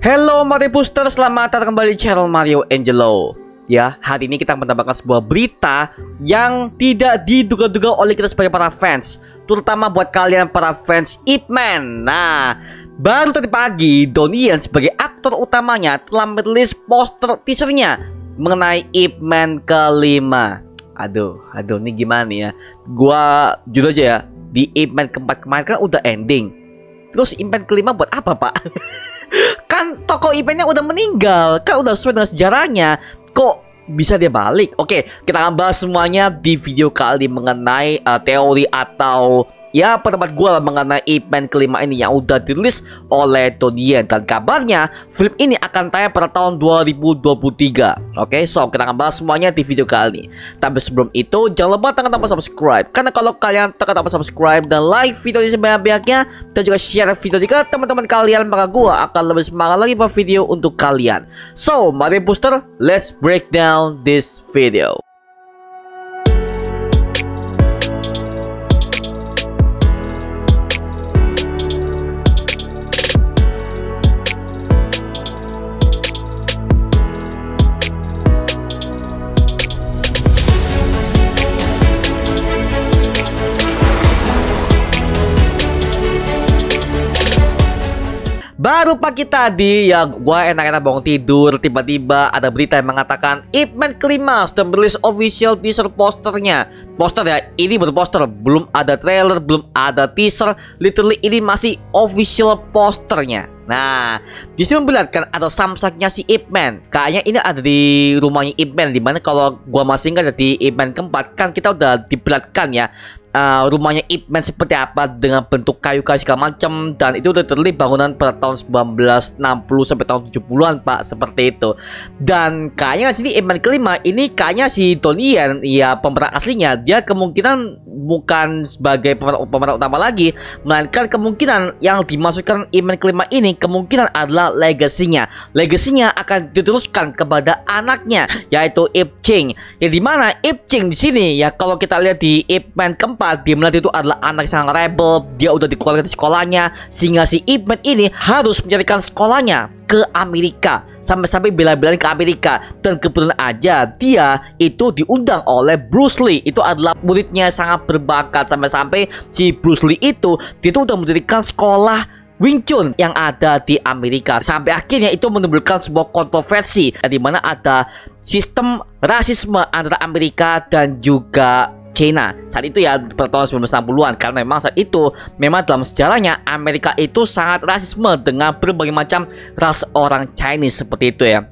Hello Mario Booster, selamat datang kembali di channel Mario Angelo. Ya, hari ini kita mendapatkan sebuah berita yang tidak diduga-duga oleh kita sebagai para fans, terutama buat kalian para fans Ip Man. Nah, baru tadi pagi Donnie Yen sebagai aktor utamanya telah merilis poster teasernya mengenai Ip Man kelima. Aduh, ini gimana ya? Gua jujur aja ya, di Ip Man keempat kemarin kan udah ending. Terus Ip Man kelima buat apa, Pak? Kan tokoh Ip Man-nya udah meninggal, kan udah sesuai dengan sejarahnya. Kok bisa dia balik? Oke, kita akan bahas semuanya di video kali mengenai teori atau ya pendapat gue mengenai Ip Man kelima ini yang udah dirilis oleh Donnie Yen. Dan kabarnya film ini akan tayang pada tahun 2023. Oke, so kita akan bahas semuanya di video kali ini. Tapi sebelum itu jangan lupa tekan tombol subscribe, karena kalau kalian tekan tombol subscribe dan like video ini sebanyak-banyaknya, dan juga share video juga teman-teman kalian, maka gue akan lebih semangat lagi buat video untuk kalian. So Mario Booster, let's break down this video. Baru pagi tadi ya, gue enak-enak bangun tidur, tiba-tiba ada berita yang mengatakan Ip Man kelima sudah merilis official teaser posternya. Poster ya, ini baru poster, belum ada trailer, belum ada teaser. Literally ini masih official posternya. Nah, justru memperlihatkan ada samsaknya si Ip Man. Kayaknya ini ada di rumahnya Ip Man, dimana kalau gua masih ingat di Ip Man keempat kan kita udah diperlihatkan ya rumahnya Ip Man seperti apa dengan bentuk kayu-kayu segala macam, dan itu udah terlihat bangunan pada tahun 1960 sampai tahun 70-an, Pak, seperti itu. Dan kayaknya sini Ip Man kelima ini kayaknya si Donnie Yen ya pemeran aslinya, dia kemungkinan bukan sebagai pemeran utama lagi, melainkan kemungkinan yang dimasukkan Ip Man kelima ini kemungkinan adalah legasinya. Legasinya akan diteruskan kepada anaknya, yaitu Ip Ching. Yang dimana Ip Ching di sini ya, kalau kita lihat di Ip Man keempat, dia melihat itu adalah anak yang sangat rebel. Dia udah dikeluarkan dari sekolahnya, sehingga si Ip Man ini harus menjadikan sekolahnya ke Amerika, sampai-sampai bela-belain ke Amerika. Dan kebetulan aja dia itu diundang oleh Bruce Lee. Itu adalah muridnya sangat berbakat, sampai-sampai si Bruce Lee itu udah mendirikan sekolah Wing Chun yang ada di Amerika. Sampai akhirnya itu menimbulkan sebuah kontroversi, di mana ada sistem rasisme antara Amerika dan juga China saat itu ya, pada tahun 1960-an. Karena memang saat itu memang dalam sejarahnya Amerika itu sangat rasisme dengan berbagai macam ras orang Chinese seperti itu ya.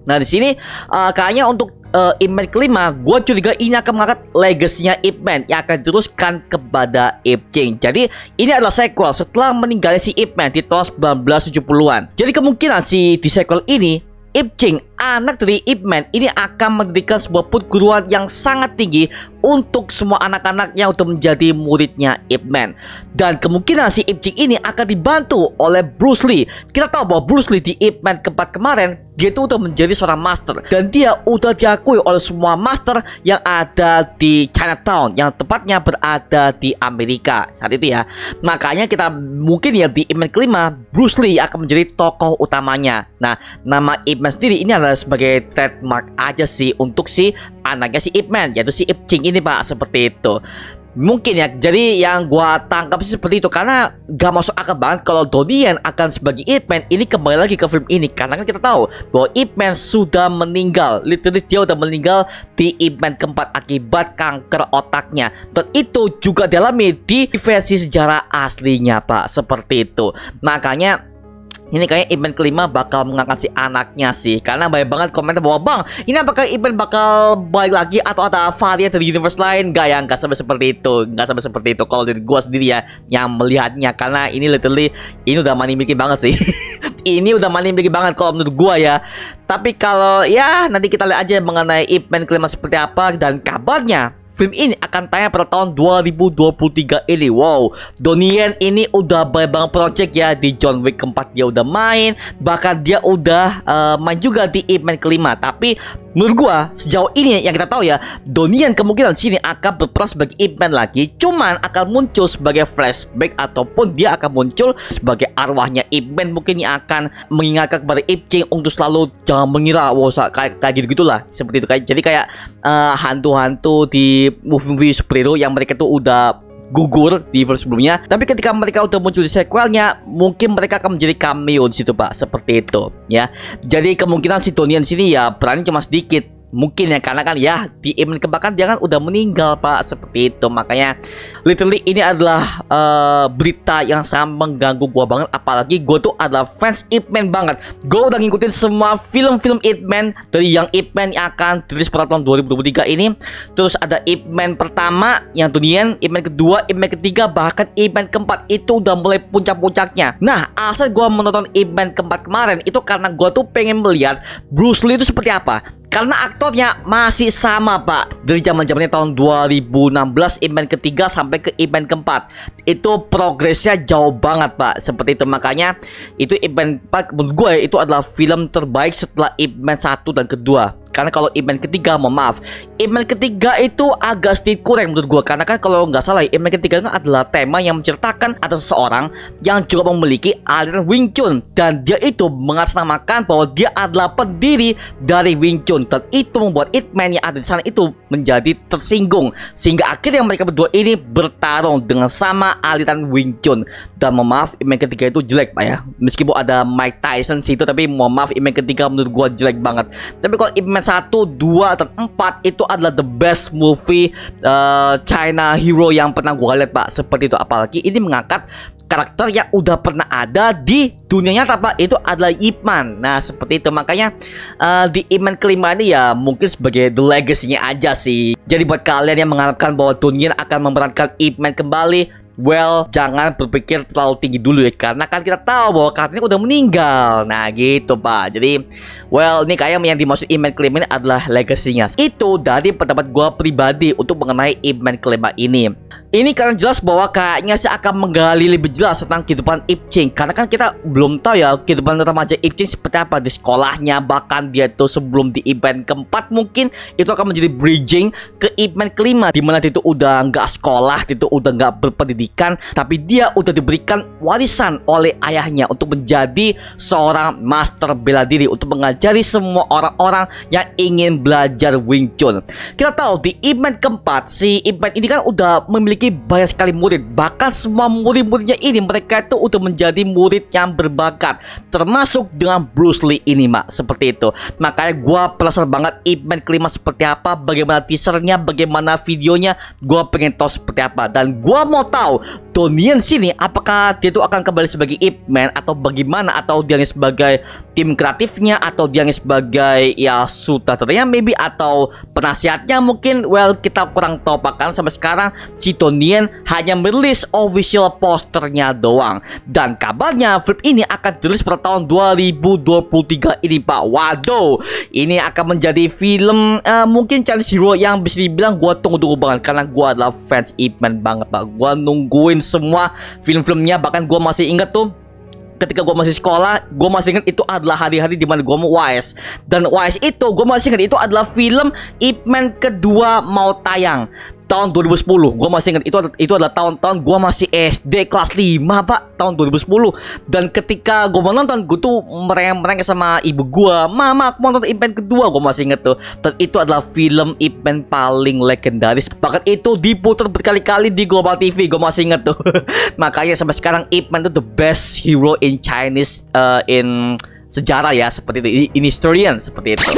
Nah di sini kayaknya untuk Ip Man kelima, gue curiga ini akan mengangkat legasinya Ip Man yang akan diteruskan kepada Ip Ching. Jadi ini adalah sequel setelah meninggalnya si Ip Man di tahun 1970-an. Jadi kemungkinan di sequel ini Ip Ching, anak dari Ip Man, ini akan mendirikan sebuah perguruan yang sangat tinggi untuk semua anak-anaknya untuk menjadi muridnya Ip Man. Dan kemungkinan si Ip Ching ini akan dibantu oleh Bruce Lee. Kita tahu bahwa Bruce Lee di Ip Man keempat kemarin, dia itu udah menjadi seorang master, dan dia udah diakui oleh semua master yang ada di Chinatown, yang tepatnya berada di Amerika saat itu ya. Makanya kita mungkin ya di Ip Man kelima, Bruce Lee akan menjadi tokoh utamanya. Nah, nama Ip Man sendiri ini adalah sebagai trademark aja sih untuk si anaknya si Ip Man, yaitu si Ip Ching ini, Pak, seperti itu. Mungkin ya, jadi yang gua tangkap sih seperti itu, karena gak masuk akal banget kalau Donnie Yen akan sebagai Ip Man ini kembali lagi ke film ini. Karena kan kita tahu bahwa Ip Man sudah meninggal, literally dia udah meninggal di Ip Man keempat akibat kanker otaknya, dan itu juga dialami di versi sejarah aslinya, Pak, seperti itu. Makanya ini kayaknya Ip Man kelima bakal mengangkat si anaknya sih, karena banyak banget komentar bahwa bang, ini apakah Ip Man bakal balik lagi atau ada varian dari universe lain? Gak ya, nggak sampai seperti itu, nggak sampai seperti itu. Kalau dari gua sendiri ya yang melihatnya, karena ini literally ini udah money making banget sih. Ini udah money making banget kalau menurut gua ya. Tapi kalau ya nanti kita lihat aja mengenai Ip Man kelima seperti apa. Dan kabarnya film ini akan tayang pada tahun 2023 ini. Wow, Donnie Yen ini udah banyak banget project ya. Di John Wick keempat dia udah main, bahkan dia udah main juga di Ip Man kelima. Tapi menurut gua sejauh ini yang kita tahu ya, Donnie Yen kemungkinan sini akan berperan sebagai Ip Man lagi, cuman akan muncul sebagai flashback ataupun dia akan muncul sebagai arwahnya Ip Man, mungkin yang akan mengingatkan kepada Ip Ching untuk selalu jangan mengira kayak gitu-gitulah, seperti itu. Jadi kayak hantu-hantu di movie-movie superhero yang mereka tuh udah gugur di film sebelumnya, tapi ketika mereka udah muncul di sequelnya, mungkin mereka akan menjadi cameo di situ, Pak, seperti itu ya. Jadi kemungkinan si Donnie Yen sini ya perannya cuma sedikit mungkin ya, karena kan ya di Ip Man keempat kan dia kan udah meninggal, Pak, seperti itu. Makanya literally ini adalah berita yang sangat mengganggu gua banget, apalagi gua tuh adalah fans Ip Man banget. Gua udah ngikutin semua film-film Ip Man, dari yang Ip Man yang akan rilis pada tahun 2023 ini. Terus ada Ip Man pertama yang Donnie Yen, Ip Man kedua, Ip Man ketiga, bahkan Ip Man keempat itu udah mulai puncak-puncaknya. Nah, alasan gua menonton Ip Man keempat kemarin itu karena gua tuh pengen melihat Bruce Lee itu seperti apa. Karena aktornya masih sama, Pak. Dari zaman-zamannya tahun 2016 Ip Man ketiga sampai ke Ip Man keempat, itu progresnya jauh banget, Pak. Seperti itu. Makanya itu Ip Man 4 menurut gue itu adalah film terbaik setelah Ip Man 1 dan kedua. Karena kalau Ip Man ketiga, mohon maaf, Ip Man ketiga itu agak sedikit kurang menurut gue. Karena kan kalau nggak salah, Ip Man ketiga kan adalah tema yang menceritakan ada seseorang yang juga memiliki aliran Wing Chun, dan dia itu mengatasnamakan bahwa dia adalah pendiri dari Wing Chun, dan itu membuat Ip Man yang ada di sana itu menjadi tersinggung, sehingga akhirnya mereka berdua ini bertarung dengan sama aliran Wing Chun. Dan mohon maaf, Ip Man ketiga itu jelek, Pak ya. Meskipun ada Mike Tyson situ, tapi mohon maaf, Ip Man ketiga menurut gue jelek banget. Tapi kalau Ip Man 1, 2, dan 4 itu adalah the best movie China hero yang pernah gue lihat, Pak. Seperti itu. Apalagi ini mengangkat karakter yang udah pernah ada di dunia nyata, Pak. Itu adalah Ip Man. Nah, seperti itu. Makanya di Ip Man kelima ini ya mungkin sebagai the legacy-nya aja sih. Jadi buat kalian yang mengharapkan bahwa Donnie Yen akan memerankan Ip Man kembali, well, jangan berpikir terlalu tinggi dulu ya, karena kan kita tahu bahwa karakternya udah meninggal. Nah gitu, Pak. Jadi well, ini kayak yang dimaksud Ip Man kelima ini adalah legasinya. Itu dari pendapat gua pribadi untuk mengenai Ip Man kelima ini. Ini karena jelas bahwa kayaknya saya akan menggali lebih jelas tentang kehidupan Ip Ching. Karena kan kita belum tahu ya kehidupan remaja Ip Ching seperti apa di sekolahnya. Bahkan dia tuh sebelum di Ip Man keempat mungkin itu akan menjadi bridging ke Ip Man kelima, dimana dia itu udah nggak sekolah, dia itu udah nggak berpendidikan, tapi dia udah diberikan warisan oleh ayahnya untuk menjadi seorang master bela diri, untuk mengajari semua orang-orang yang ingin belajar Wing Chun. Kita tahu di Ip Man keempat, si Ip Man ini kan udah memiliki banyak sekali murid. Bahkan semua murid-muridnya ini mereka itu udah menjadi murid yang berbakat, termasuk dengan Bruce Lee ini, Mak. Seperti itu. Makanya gua penasaran banget Ip Man kelima seperti apa, bagaimana teasernya, bagaimana videonya. Gua pengen tahu seperti apa, dan gua mau tahu Donnie Yen sini apakah dia itu akan kembali sebagai Ip Man atau bagaimana, atau dia sebagai tim kreatifnya, atau dia sebagai ya sutradaranya maybe, atau penasihatnya mungkin. Well, kita kurang tahu, Pak. Kan sampai sekarang si Donnie Yen hanya merilis official posternya doang, dan kabarnya film ini akan dirilis pada tahun 2023 ini, Pak. Waduh, ini akan menjadi film mungkin Chinese hero yang bisa dibilang gua tunggu-tunggu banget, karena gua adalah fans Ip Man banget, Pak. Gua nungguin semua film-filmnya. Bahkan gue masih ingat tuh ketika gue masih sekolah, gue masih ingat itu adalah hari-hari dimana gue mau UAS. Dan UAS itu gue masih ingat itu adalah film Ip Man kedua mau tayang tahun 2010. Gue masih ingat itu adalah tahun-tahun gue masih SD kelas 5, Pak, tahun 2010. Dan ketika gue mau nonton, gue tuh mereng-mereng sama ibu gue, "Mama, aku mau nonton Ip Man kedua." Gue masih ingat tuh. Dan itu adalah film Ip Man paling legendaris. Bahkan itu diputar berkali-kali di Global TV. Gue masih ingat tuh. Makanya sampai sekarang Ip Man itu the best hero in Chinese in sejarah ya, seperti itu, in historian, seperti itu.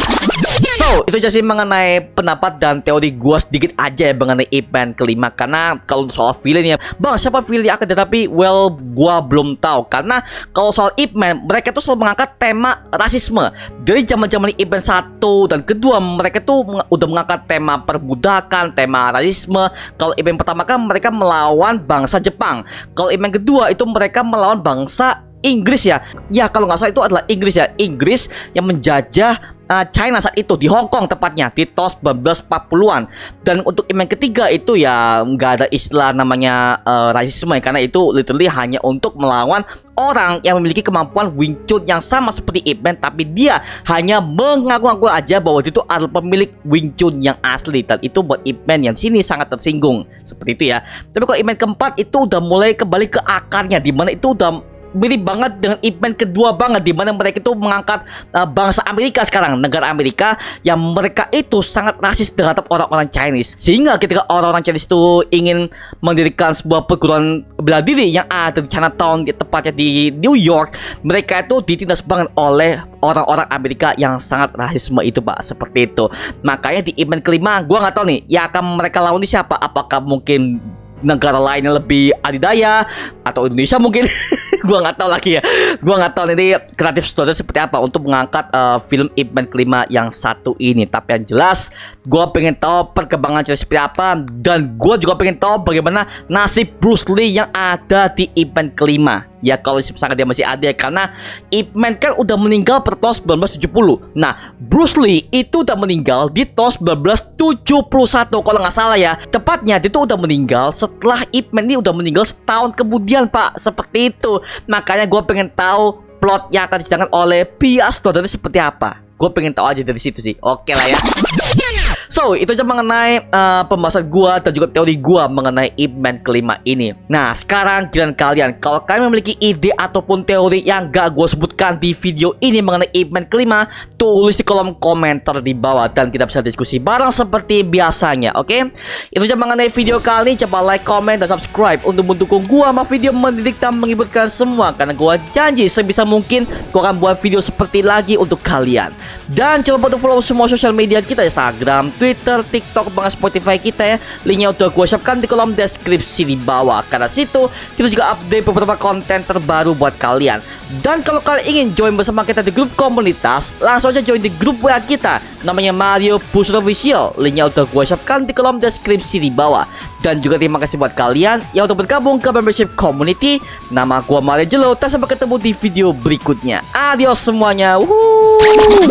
So, itu aja sih mengenai pendapat dan teori gua sedikit aja ya mengenai Ip Man kelima. Karena kalau soal villain ya, bang, siapa villain akan, tetapi well, gua belum tahu. Karena kalau soal Ip Man, mereka tuh selalu mengangkat tema rasisme. Dari zaman-zaman Ip Man 1 dan kedua, mereka tuh udah mengangkat tema perbudakan, tema rasisme. Kalau Ip Man pertama kan mereka melawan bangsa Jepang. Kalau Ip Man kedua itu mereka melawan bangsa Inggris ya. Ya kalau nggak salah itu adalah Inggris ya. Inggris yang menjajah China saat itu di Hong Kong tepatnya di tahun 1940-an. Dan untuk event ketiga itu ya nggak ada istilah namanya rasisme ya, karena itu literally hanya untuk melawan orang yang memiliki kemampuan Wing Chun yang sama seperti Ip Man, tapi dia hanya mengaku-ngaku aja bahwa dia itu adalah pemilik Wing Chun yang asli, dan itu buat Ip Man yang sini sangat tersinggung seperti itu ya. Tapi kalau event keempat itu udah mulai kembali ke akarnya, dimana itu udah mirip banget dengan event kedua banget, di mana mereka itu mengangkat bangsa Amerika sekarang, negara Amerika yang mereka itu sangat rasis terhadap orang-orang Chinese, sehingga ketika orang-orang Chinese itu ingin mendirikan sebuah perguruan bela diri yang ada di Chinatown, tepatnya di New York, mereka itu ditindas banget oleh orang-orang Amerika yang sangat rasisme itu Pak, seperti itu. Makanya di event kelima gua nggak tahu nih ya akan mereka lawan di siapa, apakah mungkin negara lain yang lebih adidaya atau Indonesia mungkin. Gua nggak tahu lagi ya. Gua nggak tahu nanti kreatif story seperti apa untuk mengangkat film Ip Man kelima yang satu ini. Tapi yang jelas gua pengen tahu perkembangan cerita seperti apa, dan gua juga pengen tahu bagaimana nasib Bruce Lee yang ada di Ip Man kelima. Ya kalau misalkan dia masih ada ya, karena Ip Man kan udah meninggal pada tahun 1970. Nah Bruce Lee itu udah meninggal di tahun 1971 kalau nggak salah ya. Tepatnya dia tuh udah meninggal setelah Ip Man ini udah meninggal setahun kemudian Pak, seperti itu. Makanya gue pengen tahu plot yang akan diceritakan oleh Pia Story seperti apa. Gue pengen tahu aja dari situ sih. Oke lah ya. So, itu aja mengenai pembahasan gua dan juga teori gua mengenai Ip Man kelima ini. Nah, sekarang giliran kalian. Kalau kalian memiliki ide ataupun teori yang gak gua sebutkan di video ini mengenai Ip Man kelima, tulis di kolom komentar di bawah dan kita bisa diskusi bareng seperti biasanya, oke? Itu aja mengenai video kali ini. Coba like, comment, dan subscribe untuk mendukung gua sama video mendidik dan menghiburkan semua, karena gua janji sebisa mungkin gua akan buat video seperti lagi untuk kalian. Dan jangan lupa untuk follow semua sosial media kita, Instagram, Twitter, TikTok, bahkan Spotify kita ya. Linknya udah gue siapkan di kolom deskripsi di bawah. Karena situ kita juga update beberapa konten terbaru buat kalian. Dan kalau kalian ingin join bersama kita di grup komunitas, langsung aja join di grup WA kita, namanya Mario Booster Official. Linknya udah gue siapkan di kolom deskripsi di bawah. Dan juga terima kasih buat kalian yang udah bergabung ke membership community. Nama gue Mario Jelo. Dan sampai ketemu di video berikutnya. Adios semuanya. Woohoo.